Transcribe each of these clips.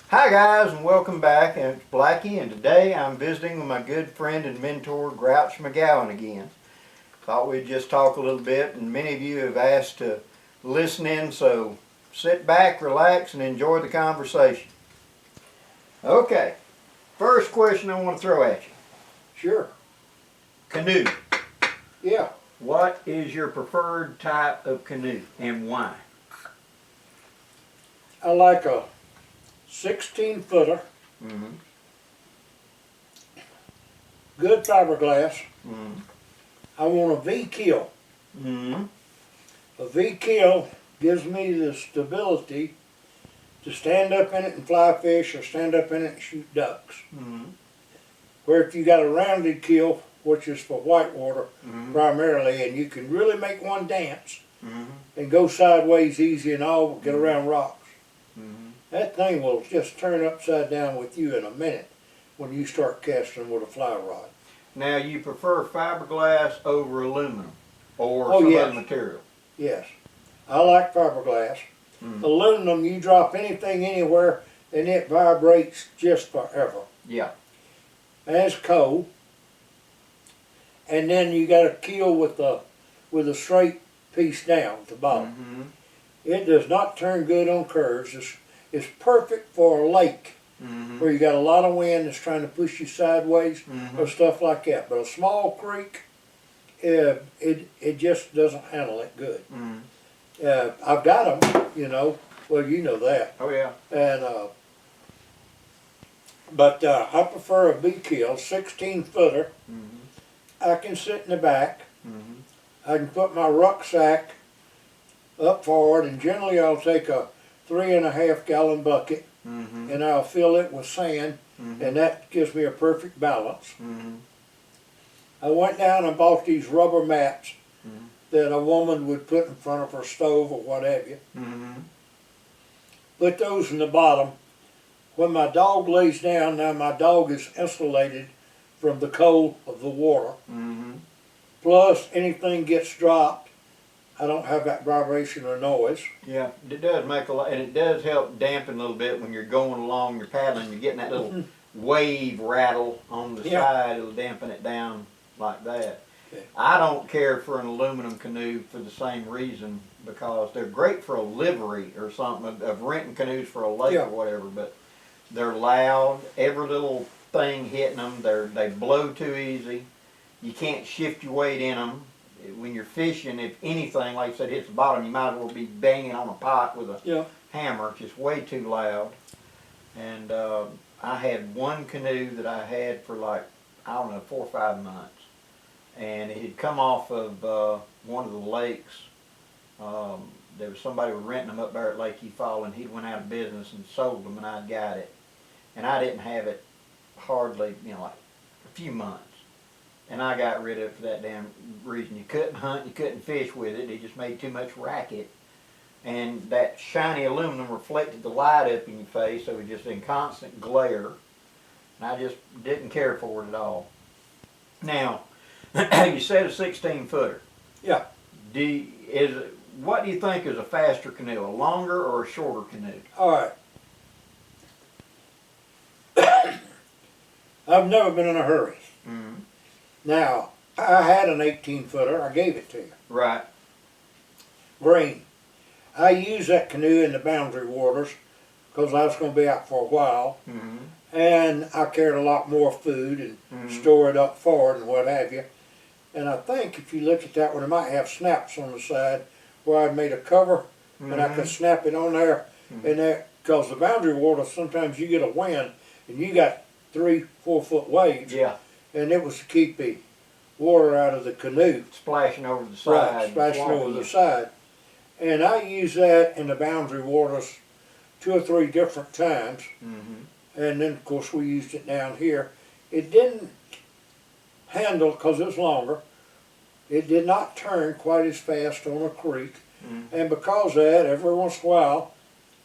Hi guys, and welcome back. And it's Blackie, and today I'm visiting with my good friend and mentor Grouch McGowan again. Thought we'd just talk a little bit, and many of you have asked to listen in, so sit back, relax, and enjoy the conversation. Okay, first question I want to throw at you. Sure. Canoe. Yeah. What is your preferred type of canoe and why? I like a 16-footer, Mm-hmm. good fiberglass. Mm-hmm. I want a V-keel. Mm-hmm. A V-keel gives me the stability to stand up in it and fly fish, or stand up in it and shoot ducks. Mm-hmm. Where if you got a rounded keel, which is for whitewater Mm-hmm. primarily, and you can really make one dance Mm-hmm. and go sideways easy and all, get around rocks. Mm-hmm. That thing will just turn upside down with you in a minute when you start casting with a fly rod. Now, you prefer fiberglass over aluminum or Oh, some yes. other material? Yes, I like fiberglass. Mm. Aluminum, you drop anything anywhere and it vibrates just forever. Yeah. And it's cold. And then you got a keel with a straight piece down at the bottom. Mm-hmm. It does not turn good on curves. It's perfect for a lake Mm-hmm. where you got a lot of wind that's trying to push you sideways Mm-hmm. or stuff like that. But a small creek, it just doesn't handle it good. Mm-hmm. I've got them, you know. Well, you know that. Oh, yeah. And but I prefer a B-keel, 16-footer. Mm-hmm. I can sit in the back. Mm-hmm. I can put my rucksack up forward, and generally I'll take a 3.5-gallon bucket Mm-hmm. and I'll fill it with sand, Mm-hmm. and that gives me a perfect balance. Mm-hmm. I went down and bought these rubber mats Mm-hmm. that a woman would put in front of her stove or what have you. Mm-hmm. Put those in the bottom. When my dog lays down, now my dog is insulated from the cold of the water. Mm-hmm. Plus, anything gets dropped, I don't have that vibration or noise. Yeah, it does make a lot, and it does help dampen a little bit when you're going along, you're paddling, you're getting that little wave rattle on the Yeah. side. It'll dampen it down like that. Yeah. I don't care for an aluminum canoe for the same reason, because they're great for a livery or something, of renting canoes for a lake Yeah. or whatever, but they're loud. Every little thing hitting them, they blow too easy. You can't shift your weight in them. When you're fishing, if anything, like I said, hits the bottom, you might as well be banging on a pot with a hammer. It's just way too loud. And I had one canoe that I had for like, I don't know, 4 or 5 months. And it had come off of one of the lakes. There was somebody was renting them up there at Lake Fall, and he went out of business and sold them, and I got it. And I didn't have it hardly, like a few months. And I got rid of it for that damn reason. You couldn't hunt, you couldn't fish with it. It just made too much racket. And that shiny aluminum reflected the light up in your face, so it was just in constant glare. And I just didn't care for it at all. Now, you said a 16-footer. Yeah. What do you think is a faster canoe, a longer or a shorter canoe? All right. I've never been in a hurry. Mm-hmm. Now, I had an 18-footer. I gave it to you. Right. Green. I used that canoe in the boundary waters because I was going to be out for a while. Mm-hmm. And I carried a lot more food and Mm-hmm. store it up forward and what have you. And I think if you look at that one, it might have snaps on the side where I made a cover and I could snap it on there. Mm-hmm. And that, because the boundary water, sometimes you get a wind and you got 3-4 foot waves. Yeah. And it was to keep the water out of the canoe. Splashing over the side. Right, splashing over the you. side. And I used that in the boundary waters 2 or 3 different times. Mm-hmm. And then, of course, we used it down here. It didn't handle, because it was longer, it did not turn quite as fast on a creek. Mm-hmm. And because of that, every once in a while,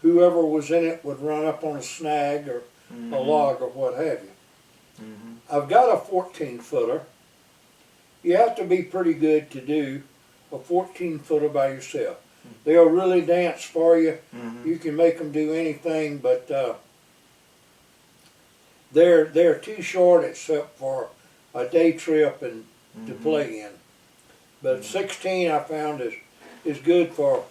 whoever was in it would run up on a snag or Mm-hmm. a log or what have you. Mm-hmm. I've got a 14-footer. You have to be pretty good to do a 14-footer by yourself. They'll really dance for you. Mm-hmm. You can make them do anything, but they're too short except for a day trip and to play in. But 16 I found is good for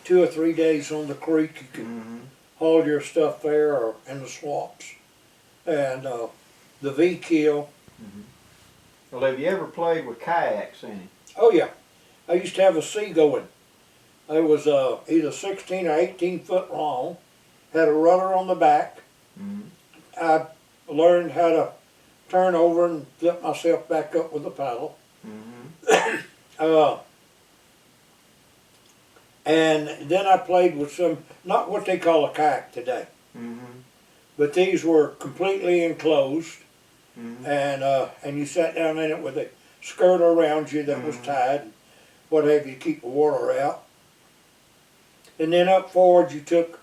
2 or 3 days on the creek. You can haul your stuff there or in the swamps. And the V-kill. Well, have you ever played with kayaks in it? Oh yeah, I used to have a sea going. It was either 16 or 18 foot long. Had a rudder on the back. I learned how to turn over and flip myself back up with a paddle. And then I played with some, not what they call a kayak today, but these were completely enclosed, and you sat down in it with a skirt around you that was tied, what have you, to keep the water out. And then up forward you took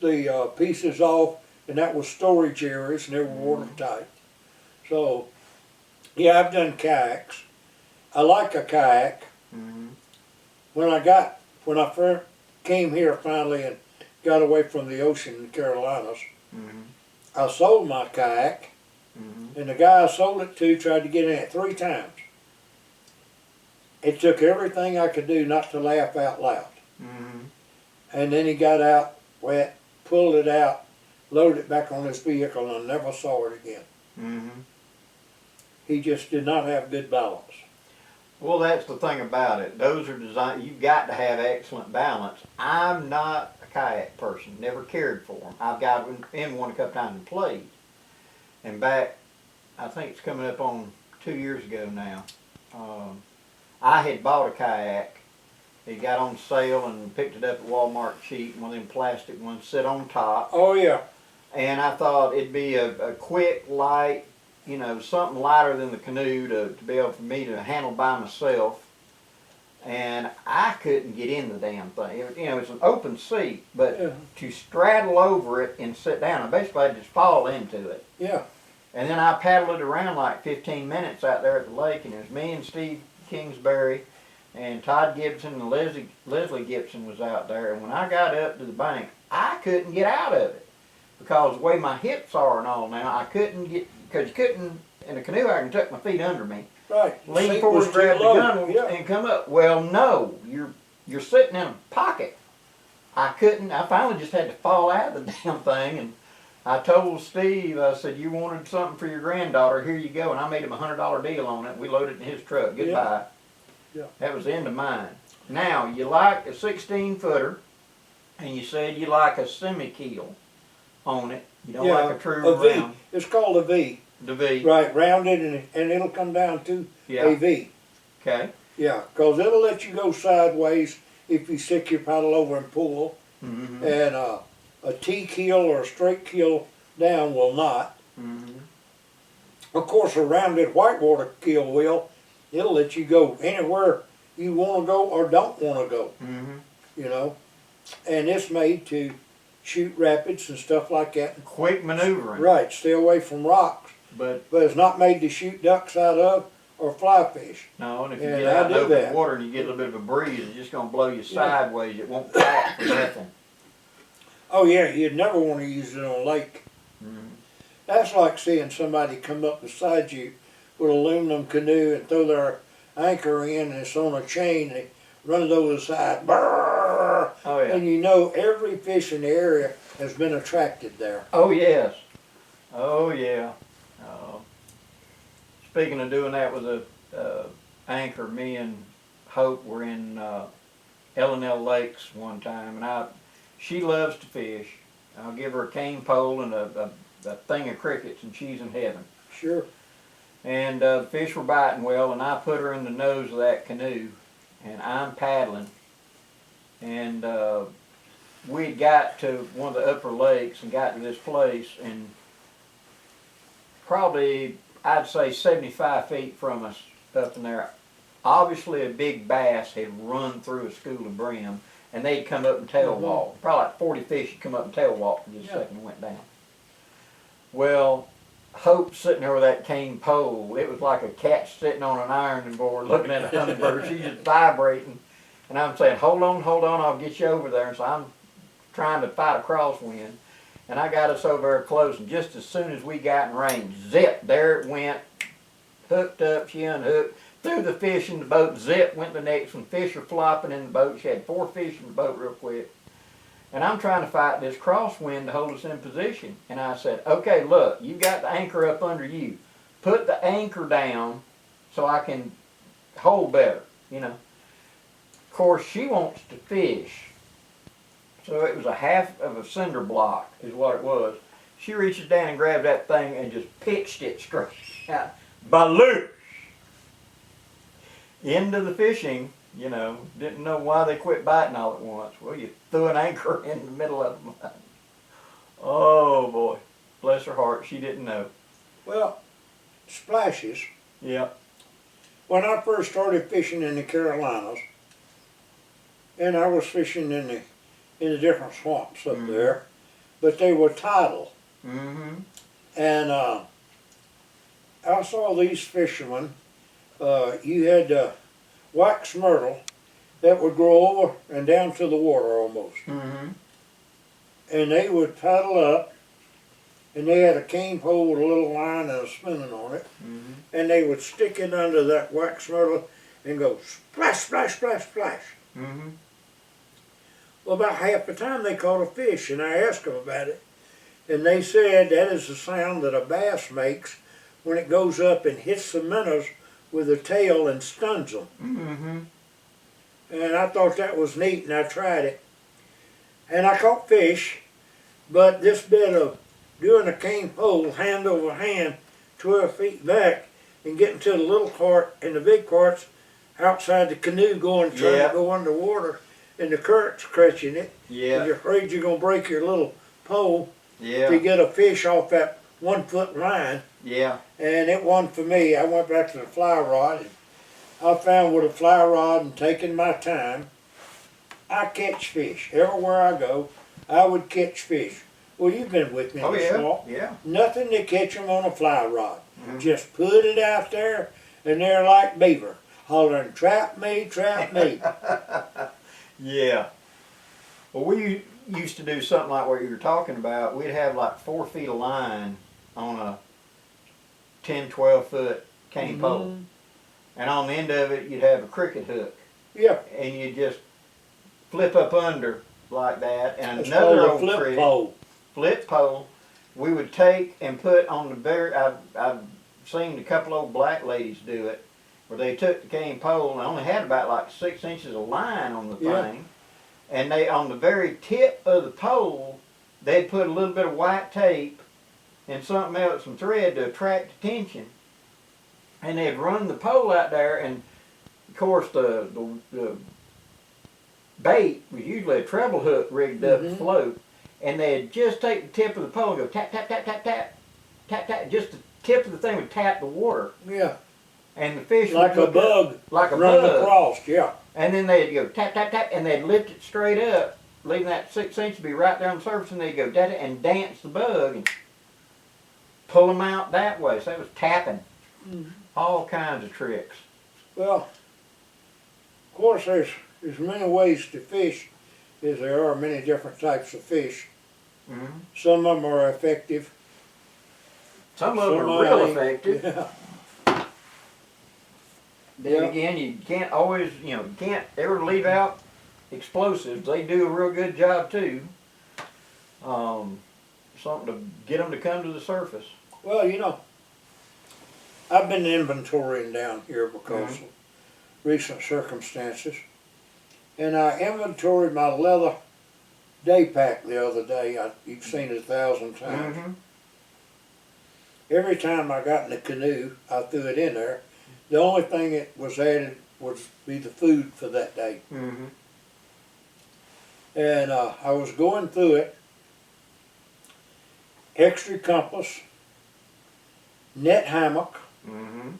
the pieces off, and that was storage areas, and they were watertight. So, yeah, I've done kayaks. I like a kayak. When I first came here finally and got away from the ocean in the Carolinas, I sold my kayak, and the guy I sold it to tried to get in it 3 times. It took everything I could do not to laugh out loud. And then he got out wet, pulled it out, loaded it back on his vehicle, and I never saw it again. He just did not have good balance. Well, that's the thing about it. Those are designed, you've got to have excellent balance. I'm not a kayak person, never cared for them. I've got in one a couple times and played. And back, I think it's coming up on 2 years ago now, I had bought a kayak. It got on sale and picked it up at Walmart cheap, one of them plastic ones, sit on top. Oh yeah. And I thought it'd be a quick, light, you know, something lighter than the canoe to be able for me to handle by myself. And I couldn't get in the damn thing. You know, it's an open seat, but to straddle over it and sit down, I basically had to just fall into it. Yeah. And then I paddled it around like 15 minutes out there at the lake, and it was me and Steve Kingsbury and Todd Gibson and Leslie Gibson was out there. And when I got up to the bank, I couldn't get out of it because the way my hips are and all now, I couldn't get, because you couldn't, in a canoe I can tuck my feet under me. Right. Lean forward, grab the gun and come up. Well, no, you're sitting in a pocket. I couldn't, I finally just had to fall out of the damn thing, and I told Steve, I said, you wanted something for your granddaughter, here you go, and I made him a $100 deal on it. We loaded it in his truck, goodbye. Yeah. That was the end of mine. Now, you like a 16-footer, and you said you like a semi-keel on it. You don't like a true round. V. It's called a V. The V. Right, rounded, and it'll come down to a V. Okay. Yeah, because it'll let you go sideways if you stick your paddle over and pull. And a T-keel or a straight keel down will not. Of course, a rounded whitewater keel will. It'll let you go anywhere you want to go or don't want to go. You know, and it's made to shoot rapids and stuff like that. Quick maneuvering. Right, stay away from rocks. But it's not made to shoot ducks out of or fly fish. No, and if you get out in open water and you get a little bit of a breeze, it's just going to blow you sideways. It won't flap for nothing. Oh yeah, you'd never want to use it on a lake. That's like seeing somebody come up beside you with an aluminum canoe and throw their anchor in, and it's on a chain, and they run it over the side. Brrr, oh yeah. And you know every fish in the area has been attracted there. Oh yes. Oh yeah. Speaking of doing that with a anchor, me and Hope were in L&L Lakes one time, and she loves to fish. I'll give her a cane pole and a thing of crickets, and she's in heaven. Sure. And the fish were biting well, and I put her in the nose of that canoe, and I'm paddling. And we'd got to one of the upper lakes and got to this place, and probably, I'd say 75 feet from us up in there, obviously a big bass had run through a school of brim, and they'd come up and tail walk. Probably like 40 fish had come up and tail walk for just a second and went down. Well, Hope sitting there with that cane pole, it was like a cat sitting on an ironing board looking at a hummingbird. She's just vibrating. And I'm saying, hold on, I'll get you over there. And so I'm trying to fight a crosswind. And I got us over there close, and just as soon as we got in range, zip, there it went, hooked up, she unhooked, threw the fish in the boat, zip, went the next one, fish are flopping in the boat. She had 4 fish in the boat real quick. And I'm trying to fight this crosswind to hold us in position. And I said, okay, look, you got the anchor up under you. Put the anchor down so I can hold better, you know. Of course, she wants to fish. So it was a half of a cinder block is what it was. She reaches down and grabs that thing and just pitched it straight out. Baloo! Into the fishing, you know, didn't know why they quit biting all at once. Well, you threw an anchor in the middle of them. Oh boy, bless her heart, she didn't know. Well, splashes. Yeah. When I first started fishing in the Carolinas, and I was fishing in the different swamps up there, but they were tidal. Mm-hmm. And I saw these fishermen. You had wax myrtle that would grow over and down to the water almost. Mm-hmm. And they would paddle up, and they had a cane pole with a little line and a spinning on it, and they would stick it under that wax myrtle and go splash, splash, splash, splash. Mm-hmm. Well, about half the time they caught a fish, and I asked them about it, and they said that is the sound that a bass makes when it goes up and hits the minnows with the tail and stuns them. Mm-hmm. And I thought that was neat, and I tried it. And I caught fish, but this bit of doing a cane pole hand over hand, 12 feet back, and getting to the little cart and the big carts outside the canoe trying to go underwater, and the current's catching it. Yeah. And you're afraid you're going to break your little pole Yeah. to get a fish off that 1 foot line. Yeah. And it won for me. I went back to the fly rod, and I found with a fly rod and taking my time, I catch fish. Everywhere I go, I would catch fish. Well, you've been with me in the swamp. Yeah. Nothing to catch them on a fly rod. Just put it out there, and they're like beaver, hollering, trap me, trap me. Yeah. Well, we used to do something like what you were talking about. We'd have like 4 feet of line on a 10, 12 foot cane pole. And on the end of it, you'd have a cricket hook. Yeah. And you just flip up under like that. And It's another called a old flip trick, pole. flip pole, we would take and put on the very, I've seen a couple old black ladies do it, where they took the cane pole and only had about like 6 inches of line on the thing. And they, on the very tip of the pole, they'd put a little bit of white tape and something else, some thread to attract attention. And they'd run the pole out there, and of course the bait was usually a treble hook rigged up to float. And they'd just take the tip of the pole and go tap, tap, tap, tap, tap, tap, tap. Just the tip of the thing would tap the water. Yeah. And the fish Like would a bug. like a running bug. across, yeah. And then they'd go tap, tap, tap, and they'd lift it straight up, leaving that 6 inch to be right there on the surface, and they'd go da and dance the bug and pull them out that way. So it was tapping. All kinds of tricks. Well, of course, there's many ways to fish, as there are many different types of fish. Some of them are effective. Some of them are real ain't. effective. Yeah. Then again, you can't always, you can't ever leave out explosives. They do a real good job too. Something to get them to come to the surface. Well, I've been inventorying down here because of recent circumstances. And I inventoried my leather day pack the other day. You've seen it 1,000 times. Every time I got in the canoe, I threw it in there. The only thing that was added was be the food for that day. And I was going through it. Extra compass, net hammock. In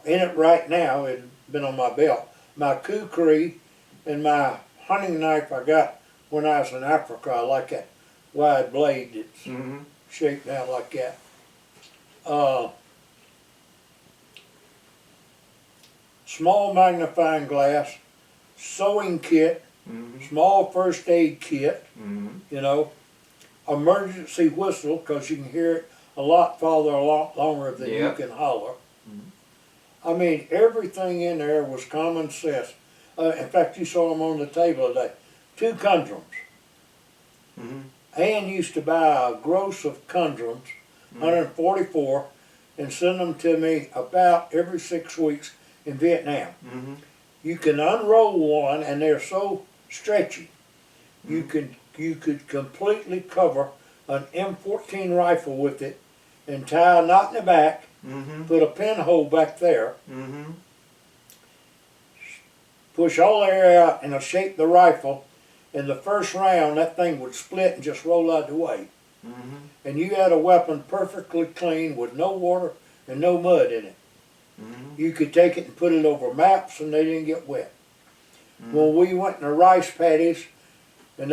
it right now, it's been on my belt, my kukri and my hunting knife I got when I was in Africa. I like that wide blade that's shaped out like that. Small magnifying glass, sewing kit, small first aid kit, emergency whistle, because you can hear it a lot farther, a lot longer than you Yep. can holler. Mhm. I mean, everything in there was common sense. In fact, you saw them on the table today. 2 condoms. Mhm. Ann used to buy a gross of condoms, 144, and send them to me about every 6 weeks in Vietnam. Mhm. You can unroll one, and they're so stretchy. You could completely cover an M14 rifle with it, and tie a knot in the back, Mhm. put a pinhole back there, Mhm. push all the air out, and it'll shape the rifle. In the first round, that thing would split and just roll out the way. Mhm. And you had a weapon perfectly clean with no water and no mud in it. Mhm. You could take it and put it over maps, and they didn't get wet. Mhm. When we went in the rice paddies, and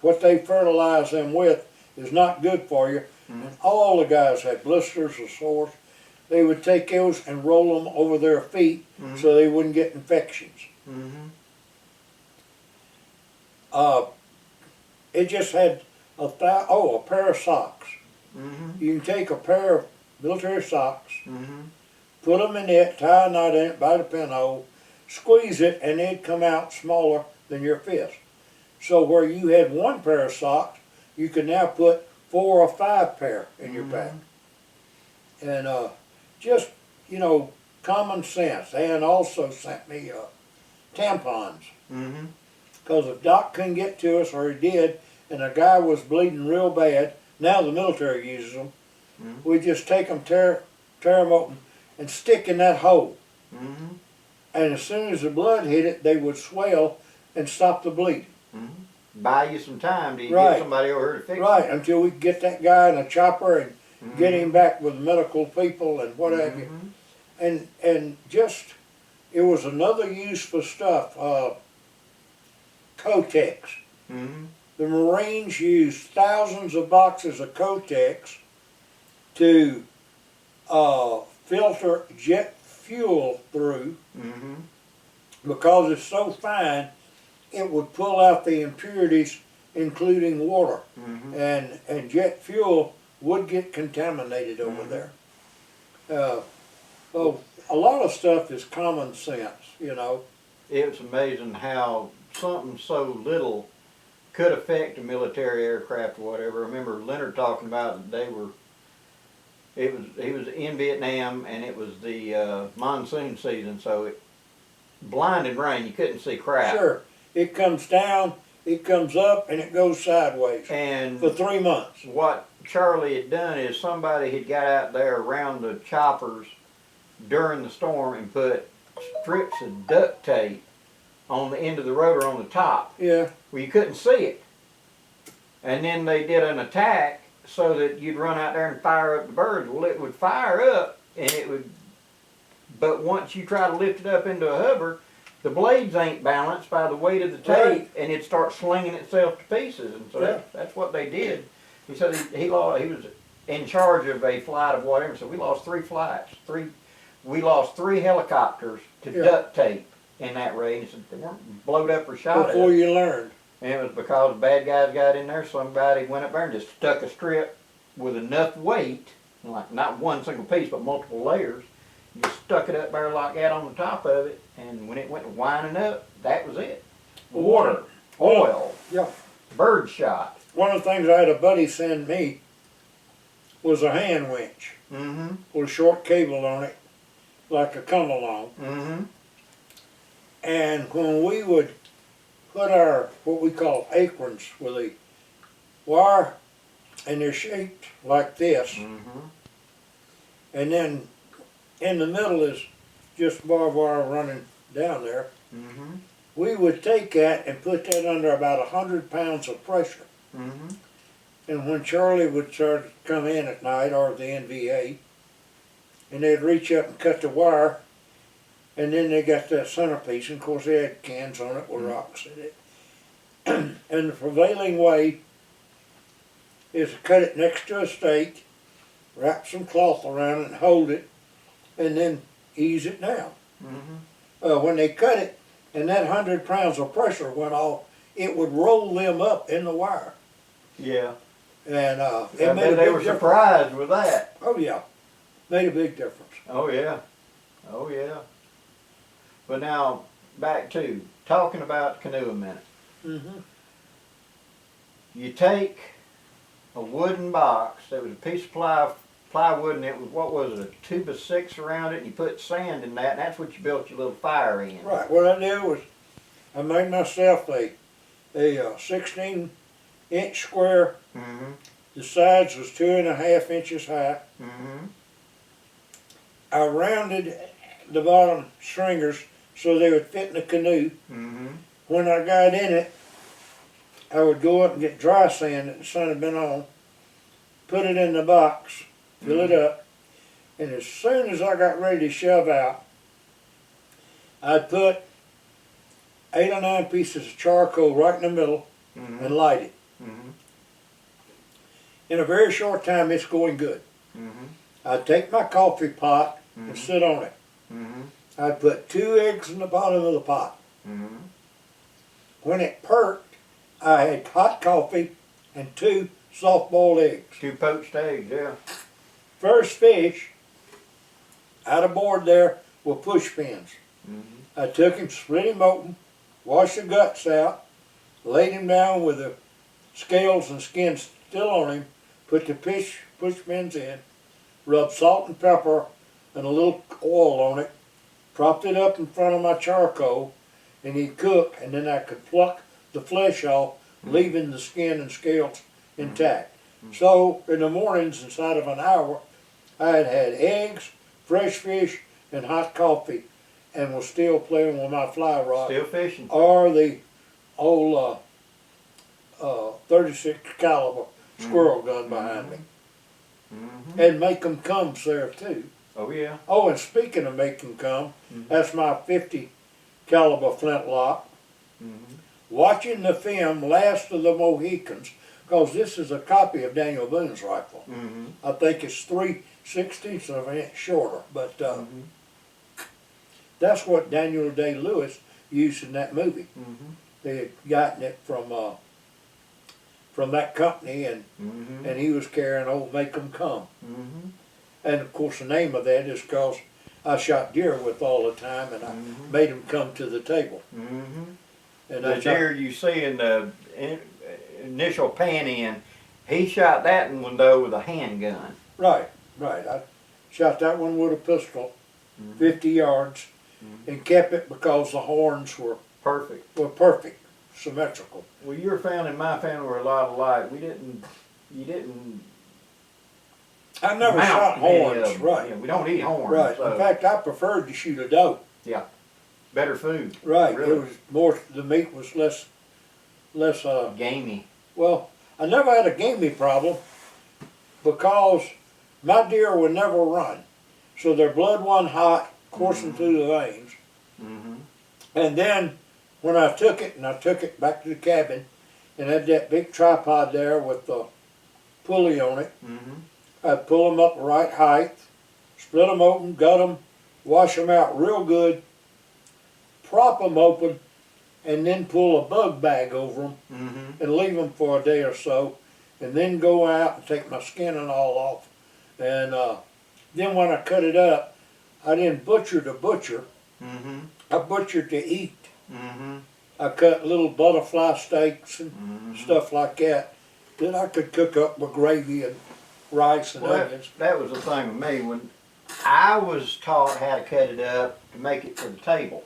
what they fertilize them with is not good for you. And all the guys had blisters or sores. They would take those and roll them over their feet so they wouldn't get infections. Mhm. It just had a pair of socks. Mhm. You can take a pair of military socks, Mhm. put them in it, tie a knot in it by the pinhole, squeeze it, and they'd come out smaller than your fist. So where you had 1 pair of socks, you could now put 4 or 5 pair in your pack. And just, common sense. And also sent me tampons. Mhm. Because if Doc couldn't get to us, or he did, and a guy was bleeding real bad, now the military uses them, we just take them, tear them open, and stick in that hole. Mhm. And as soon as the blood hit it, they would swell and stop the bleeding. Buy you some time to Right. get somebody over here to fix Right, it. until we could get that guy in a chopper and get him back with medical people and what have you. And just, it was another useful stuff. Kotex. Mhm. The Marines used thousands of boxes of Kotex to filter jet fuel through, Mhm. because it's so fine, it would pull out the impurities, including water. And jet fuel would get contaminated over there. So a lot of stuff is common sense. It's amazing how something so little could affect a military aircraft or whatever. I remember Leonard talking about that he was in Vietnam, and it was the monsoon season, so it blinding rain, you couldn't see crap. Sure, it comes down, it comes up, and it goes sideways And for 3 months. what Charlie had done is somebody had got out there around the choppers during the storm and put strips of duct tape on the end of the rotor on the top. Yeah. Well, you couldn't see it. And then they did an attack so that you'd run out there and fire up the birds. Well, it would fire up, and it would, but once you try to lift it up into a hover, the blades ain't balanced by the weight of the tape, Right. and it starts slinging itself to pieces. And so that's what they did. He said he was in charge of a flight of whatever, so we lost 3 flights. We lost 3 helicopters to duct tape in that raid. He said they weren't blowed up or shot Before at. you learned. And it was because bad guys got in there, somebody went up there and just stuck a strip with enough weight, like not one single piece, but multiple layers, just stuck it up there like that on the top of it, and when it went winding up, that was it. Water, oil, Yeah. bird shot. One of the things I had a buddy send me was a hand winch Mm-hmm. with a short cable on it, like a come along. Mm-hmm. And when we would put our, what we call aprons with a wire, and they're shaped like this, Mm-hmm. and then in the middle is just barbed wire running down there, Mm-hmm. we would take that and put that under about 100 pounds of pressure. Mm-hmm. And when Charlie would start to come in at night, or the NVA, and they'd reach up and cut the wire, and then they got that centerpiece, and of course they had cans on it with rocks in it. And the prevailing way is to cut it next to a stake, wrap some cloth around it and hold it, and then ease it down. Mm-hmm. When they cut it, and that 100 pounds of pressure went off, it would roll them up in the wire. Yeah. And I it made a bet they big were difference. surprised with that. Oh yeah, made a big difference. Oh yeah, oh yeah. But now, back to talking about canoe a minute. Mm-hmm. You take a wooden box that was a piece of plywood, and it was, what was it, a 2x6 around it, and you put sand in that, and that's what you built your little fire in. Right. What I did was I made myself a 16-inch square. Mm-hmm. The sides was 2.5 inches high. Mm-hmm. I rounded the bottom stringers so they would fit in the canoe. Mm-hmm. When I got in it, I would go up and get dry sand that the sun had been on, put it in the box, fill it up, and as soon as I got ready to shove out, I'd put 8 or 9 pieces of charcoal right in the middle Mm-hmm. and light it. Mm-hmm. In a very short time, it's going good. Mm-hmm. I'd take my coffee pot and Mhm. sit on it. Mm-hmm. I'd put 2 eggs in the bottom of the pot. Mm-hmm. When it perked, I had hot coffee and 2 soft-boiled eggs. 2 poached eggs, yeah. First fish out of board there with push pins. Mm-hmm. I took him, split him open, washed the guts out, laid him down with the scales and skin still on him, put the push pins in, rubbed salt and pepper and a little oil on it, propped it up in front of my charcoal, and he'd cook, and then I could pluck the flesh off, leaving the skin and scales intact. So in the mornings, inside of an hour, I had had eggs, fresh fish, and hot coffee, and was still playing with my fly rod Still fishing. or the old 36 caliber squirrel gun behind me, Mm-hmm. and make them come there too. Oh yeah. Oh, and speaking of making come, Mhm. that's my 50 caliber flintlock. Mm-hmm. Watching the film Last of the Mohicans, because this is a copy of Daniel Boone's rifle. Mm-hmm. I think it's 3/16 of an inch shorter, but Mm-hmm. that's what Daniel Day-Lewis used in that movie. Mm-hmm. They had gotten it from that company, and Mm-hmm. he was carrying old Make 'em Come. Mm-hmm. And of course the name of that is because I shot deer with all the time, and I Mhm. made them come to the table. Mm-hmm. And The I shot, deer you see in the initial pan in, he shot that one though with a handgun. right. I shot that one with a pistol, Mhm. 50 yards, Mhm. and kept it because the horns were Perfect. perfect, symmetrical. Well, your family and my family were a lot alike. You didn't I never mount shot many of horns, them. right? Yeah, we don't eat horns. Right. So In fact, I preferred to shoot a doe. better food. Right. Really? It was more. The meat was less. Gamey. Well, I never had a gamey problem because my deer would never run, so their blood wasn't hot coursing through the veins. Mm-hmm. And then when I took it back to the cabin, and had that big tripod there with the pulley on it, Mm-hmm. I'd pull them up the right height, split them open, gut them, wash them out real good, prop them open, and then pull a bug bag over them Mm-hmm. and leave them for a day or so, and then go out and take my skin and all off. And then when I cut it up, I didn't butcher to butcher. Mm-hmm. I butchered to eat. Mm-hmm. I cut little butterfly steaks and Mm-hmm. stuff like that that I could cook up with gravy and rice and Well, onions. that was the thing with me. When I was taught how to cut it up to make it for the table.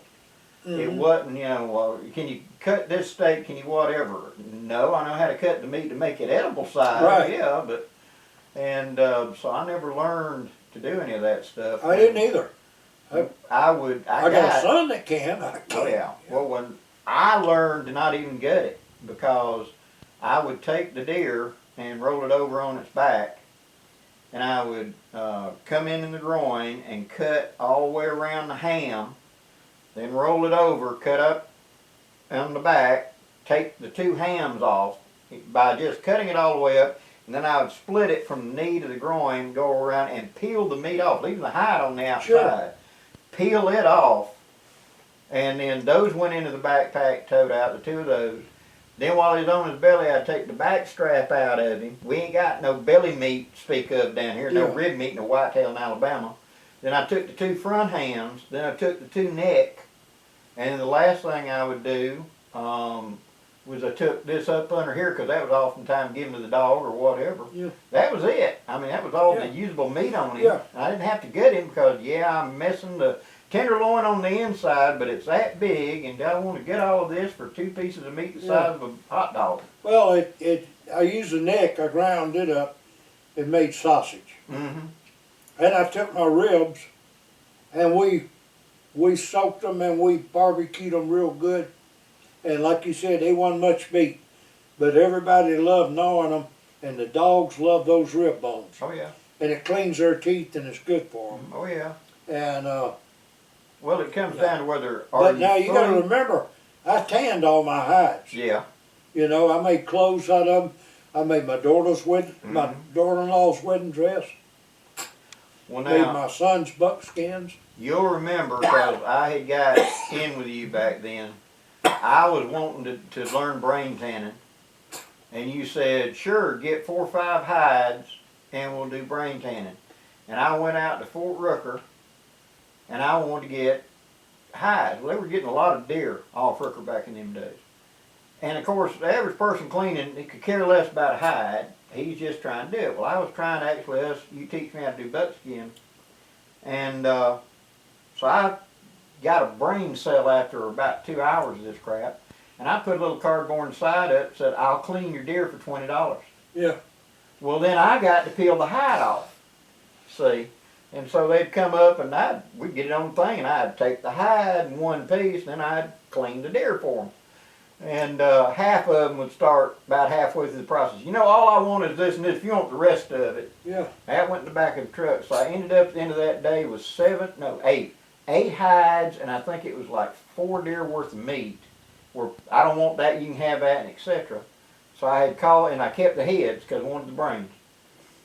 It Mhm. wasn't, can you cut this steak, can you whatever? No, I know how to cut the meat to make it edible size, Right. yeah, but, so I never learned to do any of that stuff. I didn't either. I I got a son that can. I oh can't. yeah, well when I learned to not even gut it, because I would take the deer and roll it over on its back, and I would come in the groin and cut all the way around the ham, then roll it over, cut up on the back, take the 2 hams off by just cutting it all the way up, and then I would split it from the knee to the groin, go around and peel the meat off, leaving the hide on the outside. Sure. Peel it off, and then those went into the backpack, towed out, the 2 of those. Then while he's on his belly, I'd take the back strap out of him. We ain't got no belly meat to speak of down here, no Yeah. rib meat in the whitetail in Alabama. Then I took the 2 front hams, then I took the 2 neck, and then the last thing I would do was I took this up under here, because that was oftentimes given to the dog or whatever. Yeah. That was it. I mean, that was all Yeah. the usable meat on him. Yeah. I didn't have to gut him because, yeah, I'm messing the tenderloin on the inside, but it's that big, and I want to get all of this for 2 pieces of meat the size of a hot dog. Well, I used the neck, I ground it up and made sausage. Mm-hmm. And I took my ribs and we soaked them and we barbecued them real good. And like you said, they wasn't much meat, but everybody loved gnawing them, and the dogs love those rib bones. Oh, yeah. And it cleans their teeth and it's good for them. Oh, yeah. And Well, it comes Yeah. down to whether but now you got to through- remember, I tanned all my hides. Yeah. You know, I made clothes out of them. I made my my Mhm. daughter-in-law's wedding dress. Well, Made now, my son's buckskins. you'll remember, because I had got in with you back then, I was wanting to learn brain tanning, and you said, sure, get 4 or 5 hides, and we'll do brain tanning. And I went out to Fort Rooker, and I wanted to get hides. Well, they were getting a lot of deer off Rooker back in them days. And of course, the average person cleaning, he could care less about a hide. He's just trying to do it. Well, I was trying to actually, you teach me how to do buckskin. And so I got a brain cell after about 2 hours of this crap. And I put a little cardboard inside it, said, I'll clean your deer for $20. Yeah. Well, then I got to peel the hide off. See? And so they'd come up and we'd get it on the thing, and I'd take the hide in one piece, and then I'd clean the deer for them. And half of them would start about halfway through the process. You know, all I want is this and this. If you want the rest of it, Yeah. that went in the back of the truck. So I ended up at the end of that day with 8 hides, and I think it was like 4 deer worth of meat. Where I don't want that, you can have that, and etc. So I had called, and I kept the heads because I wanted the brains.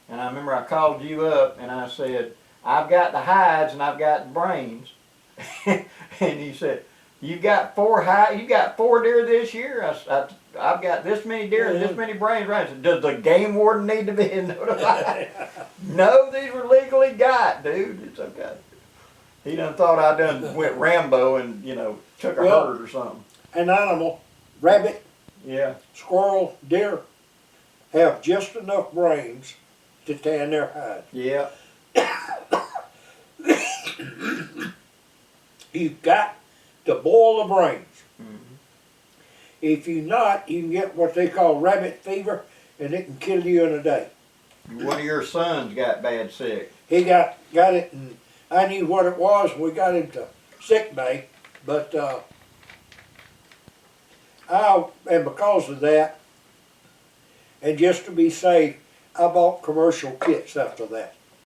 And I remember I called you up, and I said, I've got the hides and I've got the brains. And you said, you got 4 deer this year? I've got this many deer and this many brains. Right? I said, does the game warden need to be notified? No, these were legally got, dude. It's okay. He done thought I done went Rambo and, took a herd or something. An animal, rabbit, Yeah. squirrel, deer, have just enough brains to tan their hide. Yeah. You've got to boil the brains. Mm-hmm. If you not, you can get what they call rabbit fever, and it can kill you in a day. One of your sons got bad sick. He got it, and I knew what it was, and we got him to sick bay, but and because of that, and just to be safe, I bought commercial kits after that.